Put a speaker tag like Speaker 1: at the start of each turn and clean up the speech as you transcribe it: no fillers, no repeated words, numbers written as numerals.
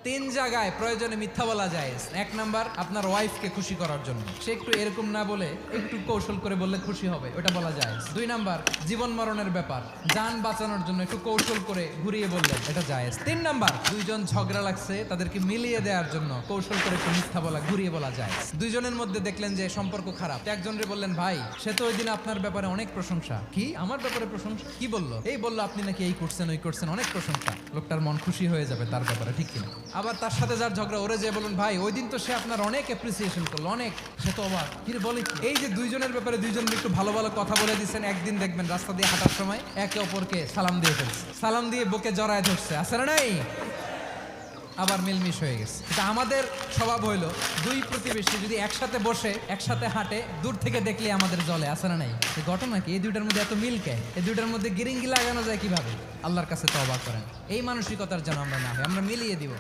Speaker 1: তিন জায়গায় প্রয়োজনে মিথ্যা বলা যায়। এক নাম্বার, আপনার ওয়াইফকে খুশি করার জন্য, সে একটু এরকম না বলে একটু কৌশল করে বললে খুশি হবে, ওটা বলা যায়। দুই নাম্বার, জীবন মরণের ব্যাপার, যান বাঁচানোর জন্য একটু কৌশল করে ঘুরিয়ে বললেন, এটা জায়েজ। তিন নাম্বার, দুইজন ঝগড়া লাগছে তাদেরকে মিলিয়ে দেওয়ার জন্য কৌশল করে একটু মিথ্যা বলা, ঘুরিয়ে বলা যায়। দুইজনের মধ্যে দেখলেন যে সম্পর্ক খারাপ, একজনরে বললেন, ভাই সে তো ওই দিন আপনার ব্যাপারে অনেক প্রশংসা। কি আমার ব্যাপারে প্রশংসা? কি বললো? এই বললো আপনি নাকি এই করছেন ওই করছেন, অনেক প্রশংসা। লোকটার মন খুশি হয়ে যাবে তার ব্যাপারে, ঠিক কিনা? আবার তার সাথে যার ঝগড়া, ওরে যে বলুন, ভাই ওই দিন তো সে আপনার অনেক অ্যাপ্রিসিয়েশন করলো, অনেক, সে তো অবাক। কি রে বলে? এই যে দুইজনের ব্যাপারে দুইজনের একটু ভালো ভালো কথা বলে দিচ্ছেন, একদিন দেখবেন রাস্তা দিয়ে হাঁটার সময় একে অপরকে সালাম দিয়ে ফেলছে, সালাম দিয়ে বুকে জড়ায় ধরছে, আছে না নাই? আবার মিলমিশ হয়ে গেছে। এটা আমাদের স্বভাব হইলো, দুই প্রতিবেশী যদি একসাথে বসে একসাথে হাঁটে, দূর থেকে দেখলে আমাদের জলে, আছে না নাই? ঘটনা কি? এই দুইটার মধ্যে এত মিল কে? এই দুইটার মধ্যে গিরিঙ্গি লাগানো যায় কিভাবে? আল্লাহর কাছে তওবা করেন, এই মানসিকতার যেন আমরা না হয়, আমরা মিলিয়ে দিব।